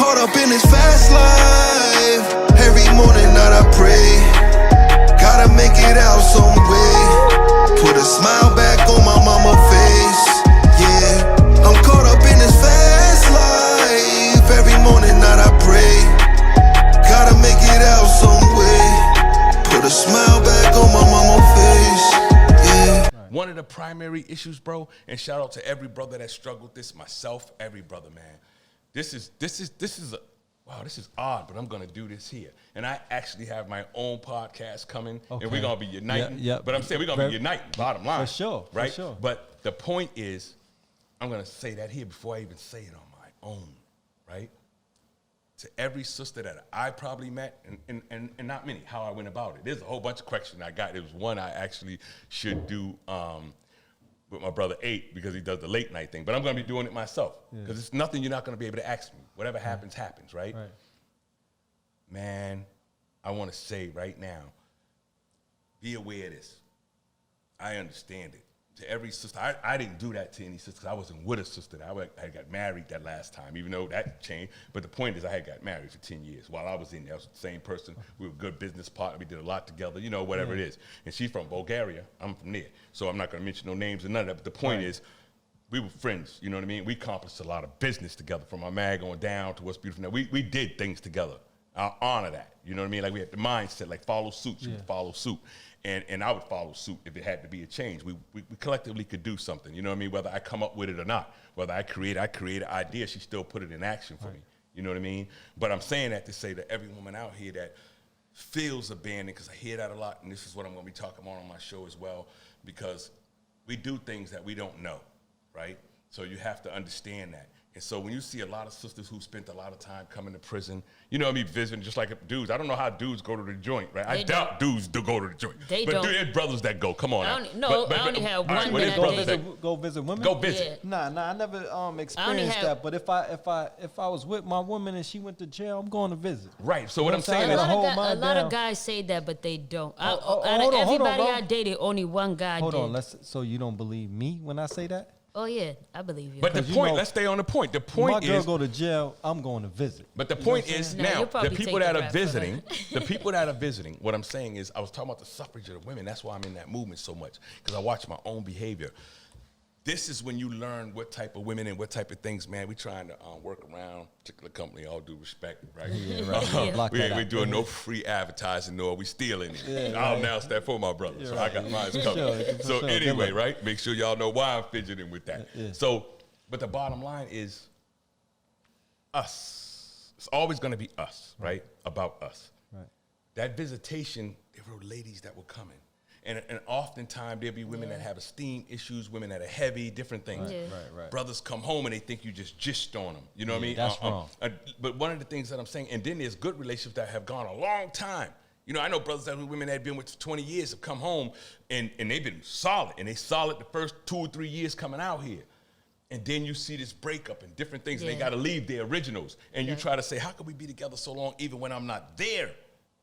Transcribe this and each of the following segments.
caught up in this fast life. Every morning night I pray, gotta make it out some way. Put a smile back on my mama's face. Yeah, I'm caught up in this fast life. Every morning night I pray, gotta make it out some way. Put a smile back on my mama's face. Yeah. One of the primary issues, bro, and shout out to every brother that struggled with this, myself, every brother, man. This is odd, but I'm gonna do this here. And I actually have my own podcast coming, and we're gonna be uniting. But I'm saying we're gonna be uniting, bottom line. For sure, right? For sure. But the point is, I'm gonna say that here before I even say it on my own, right? To every sister that I probably met, and not many, how I went about it. There's a whole bunch of questions I got. There was one I actually should do with my brother 8 because he does the late night thing. But I'm going to be doing it myself because it's nothing you're not going to be able to ask me. Whatever happens, happens, right? Man, I want to say right now, be aware of this. I understand it. To every sister, I didn't do that to any sister. I wasn't with a sister. I had got married that last time, even though that changed. But the point is I had got married for 10 years. While I was in there, I was the same person. We were a good business partner. We did a lot together, you know, whatever it is. And she's from Bulgaria. I'm from there. So I'm not going to mention no names and none of that. But the point is, we were friends, you know what I mean? We accomplished a lot of business together, from our mag on down to what's beautiful now. We did things together. I honor that, you know what I mean? Like we had the mindset, like follow suit. She would follow suit. And I would follow suit if it had to be a change. We collectively could do something, you know what I mean? Whether I come up with it or not. Whether I create an idea, she still put it in action for me. You know what I mean? But I'm saying that to say that every woman out here that feels abandoned, because I hear that a lot, and this is what I'm going to be talking about on my show as well, because we do things that we don't know, right? So you have to understand that. And so when you see a lot of sisters who spent a lot of time coming to prison, you know what I mean, visiting, just like dudes. I don't know how dudes go to the joint, right? I doubt dudes do go to the joint. They but don't. there's brothers that go. Come on. I only have one Go visit women? Go visit. Yeah. Nah, I never experienced that. But if I was with my woman and she went to jail, I'm going to visit. Right. So what I'm saying is, a lot of guys say that, but they don't. Everybody I dated, only one guy did. Hold on. So you don't believe me when I say that? Oh, yeah, I believe you. But the point, let's stay on the point. The point is, my girl go to jail, I'm going to visit. But the point is, now, the people that are visiting, what I'm saying is, I was talking about the suffrage of the women. That's why I'm in that movement so much, because I watch my own behavior. This is when you learn what type of women and what type of things, man. We trying to work around particular company, all due respect, right? We ain't doing no free advertising, nor we stealing it. I'll announce that for my brother, so I got mine covered. So anyway, right? Make sure y'all know why I'm fidgeting with that. So, but the bottom line is us. It's always going to be us, right? About us. Right. That visitation, there were ladies that were coming. And oftentimes there'll be women that have esteem issues, women that are heavy, different things. Right. Brothers come home and they think you just gished on them. You know what I mean? That's wrong. But one of the things that I'm saying, and then there's good relationships that have gone a long time. You know, I know brothers that women that have been with for 20 years have come home and they've been solid. And they solid the first 2 or 3 years coming out here. And then you see this breakup and different things, and they got to leave their originals. And you try to say, how can we be together so long even when I'm not there?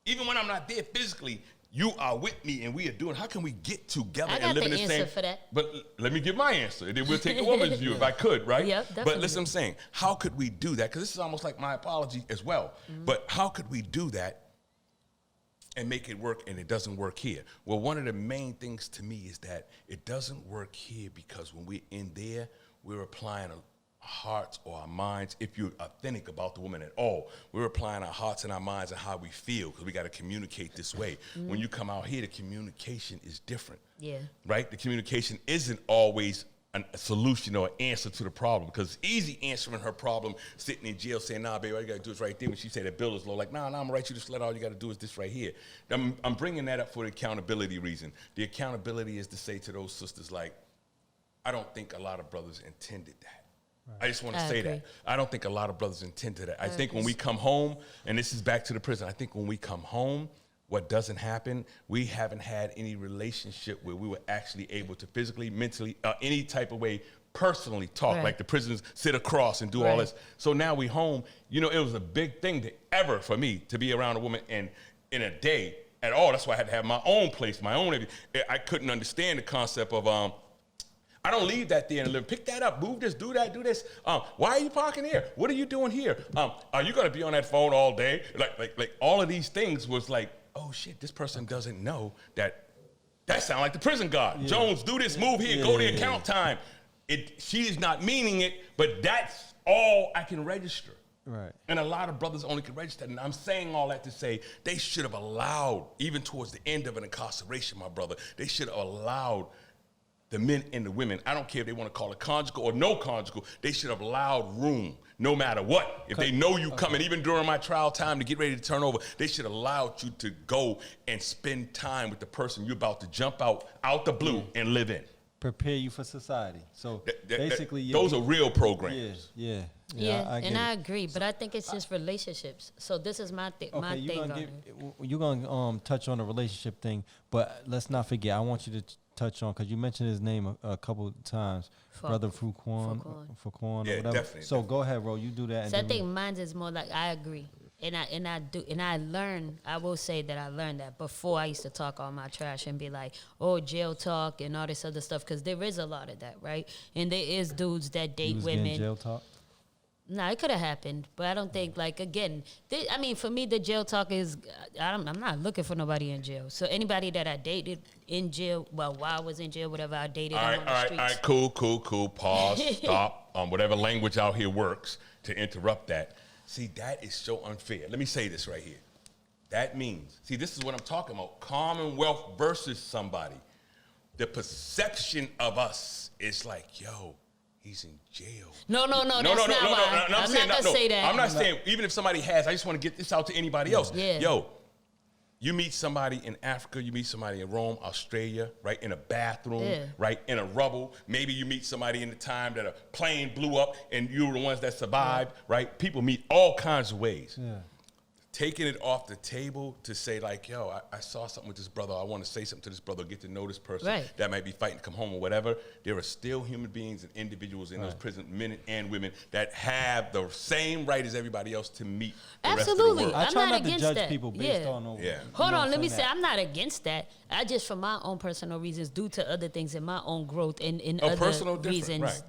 Even when I'm not there physically, you are with me and we are doing. How can we get together and live in the same? I got the answer for that. But let me give my answer, and then we'll take the woman's view if I could, right? Yep, definitely. But listen, I'm saying, how could we do that? Because this is almost like my apology as well. But how could we do that and make it work, and it doesn't work here? Well, one of the main things to me is that it doesn't work here because when we're in there, we're applying our hearts or our minds, if you're authentic about the woman at all, we're applying our hearts and our minds and how we feel, because we got to communicate this way. When you come out here, the communication is different. Yeah. Right? The communication isn't always a solution or an answer to the problem, because it's easy answering her problem sitting in jail saying, nah, baby, all you got to do is right there. When she said that bill is low, like, nah, I'm going to write you this letter. All you got to do is this right here. I'm bringing that up for the accountability reason. The accountability is to say to those sisters, like, I don't think a lot of brothers intended that. I just want to say that. I don't think a lot of brothers intended that. I think when we come home, and this is back to the prison, I think when we come home, what doesn't happen, we haven't had any relationship where we were actually able to physically, mentally, any type of way, personally talk. Like the prisoners sit across and do all this. So now we home. You know, it was a big thing for me to be around a woman and in a day at all. That's why I had to have my own place, my own. I couldn't understand the concept of, I don't leave that there and live. Pick that up, move this, do that, do this. Why are you parking here? What are you doing here? Are you gonna be on that phone all day? Like all of these things was like, oh shit, this person doesn't know that sound like the prison guard. Yeah. Jones, do this, move here, go to account time. She's not meaning it, but that's all I can register. Right. And a lot of brothers only can register. And I'm saying all that to say they should have allowed, even towards the end of an incarceration, my brother, they should have allowed the men and the women, I don't care if they want to call it conjugal or no conjugal, they should have allowed room no matter what. If they know you coming, even during my trial time to get ready to turn over, they should have allowed you to go and spend time with the person you're about to jump out the blue and live in. Prepare you for society. So basically, those are real programs. Yeah. I agree, but I think it's just relationships. So this is my thing. You're gonna touch on the relationship thing, but let's not forget. I want you to touch on, because you mentioned his name a couple times, Brother Fuquan or whatever. Definitely. So go ahead, bro. You do that. So I think mine is more like, I agree. And I learned, I will say that I learned that. Before I used to talk all my trash and be like, oh, jail talk and all this other stuff, because there is a lot of that, right? And there is dudes that date women. Jail talk? No, it could have happened, but I don't think, like, again, for me, the jail talk is, I'm not looking for nobody in jail. So anybody that I dated in jail, while I was in jail, whatever, I dated on the streets. All right, cool. Pause, stop. Whatever language out here works to interrupt that. See, that is so unfair. Let me say this right here. That means, see, this is what I'm talking about. Commonwealth versus somebody. The perception of us is like, yo, he's in jail. No, that's not why. I'm not going to say that. I'm not saying, even if somebody has, I just want to get this out to anybody else. Yeah. Yo, you meet somebody in Africa, you meet somebody in Rome, Australia, right, in a bathroom, right, in a rubble. Maybe you meet somebody in the time that a plane blew up and you were the ones that survived, right? People meet all kinds of ways. Yeah. Taking it off the table to say, like, yo, I saw something with this brother. I want to say something to this brother, get to know this person that might be fighting to come home or whatever. There are still human beings and individuals in those prisons, men and women, that have the same right as everybody else to meet the rest of the world. I try not to judge people based on Hold on, let me say, I'm not against that. I just, for my own personal reasons, due to other things in my own growth and in other reasons,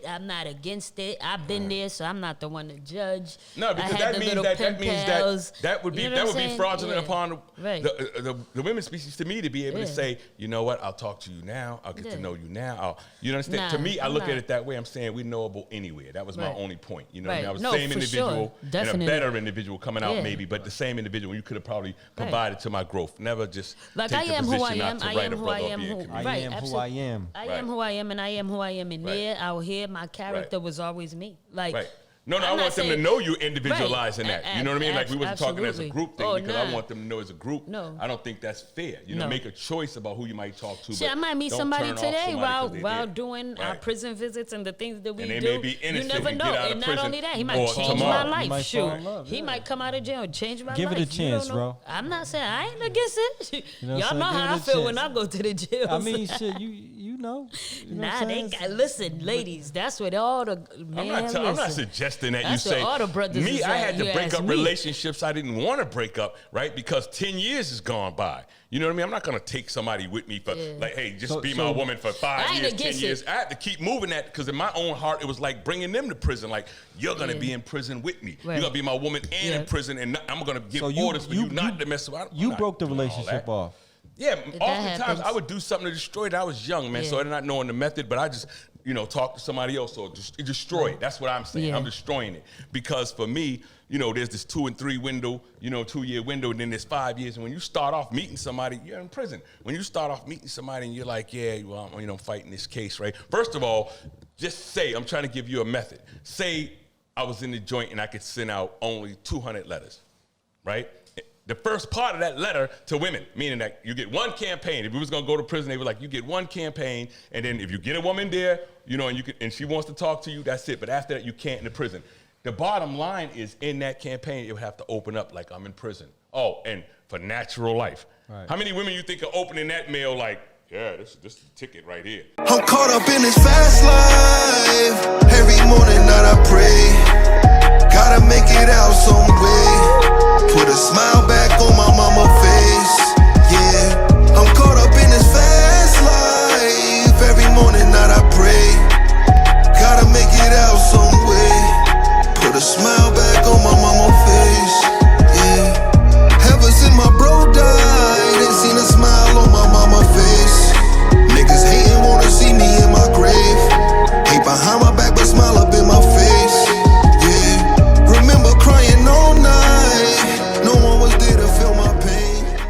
I'm not against it. I've been there, so I'm not the one to judge. No, because that means that would be fraudulent upon the women species, to me, to be able to say, you know what, I'll talk to you now, I'll get to know you now. You understand? To me, I look at it that way. I'm saying we're knowable anywhere. That was my only point. You know what I mean? I was the same individual and a better individual coming out maybe, but the same individual you could have probably provided to my growth. Never just like take I am the who I position am. not to I write am a who brother I or am. be a I comedian. am who I am. I am who I am, and I am who I am. And there, out here, my character was always me. Like. No, I want them to know you individualizing that. You know what I mean? Like, we wasn't talking as a group thing, because I want them to know as a group. No. I don't think that's fair. You know, make a choice about who you might talk to. See, I might meet somebody today while doing our prison visits and the things that we do. And they may be innocent. You never know. And not only that, he might change my life. Shoot. He might come out of jail and change my life. Give it a chance, bro. I'm not saying I ain't against it. Y'all know how I feel when I go to the jail. I mean, shit, you know. Nah, they got, listen, ladies, that's what all the, man, I'm not suggesting that you say. Me, I had to break up relationships I didn't want to break up, right? Because 10 years has gone by. You know what I mean? I'm not going to take somebody with me for, like, hey, just be my woman for 5 years, 10 years. I had to keep moving that, because in my own heart, it was like bringing them to prison. Like, you're going to be in prison with me. You're going to be my woman and in prison, and I'm going to give orders for you not to mess around. You broke the relationship off. Yeah, oftentimes I would do something to destroy it. I was young, man, so I did not know the method, but I just, talk to somebody else or just destroy it. That's what I'm saying. I'm destroying it. Because for me, there's this 2 and 3 window, 2-year window, and then there's 5 years. And when you start off meeting somebody, you're in prison. When you start off meeting somebody and you're like, I'm fighting this case, right? First of all, just say, I'm trying to give you a method. Say I was in the joint and I could send out only 200 letters, right? The first part of that letter to women, meaning that you get one campaign. If we was gonna go to prison, they were like, you get one campaign, and then if you get a woman there, and she wants to talk to you, that's it. But after that, you can't in the prison. The bottom line is, in that campaign, it would have to open up like, I'm in prison. Oh, and for natural life. Right. How many women you think are opening that mail like, yeah, this is the ticket right here? I'm caught up in this fast life. Every morning night I pray. Gotta make it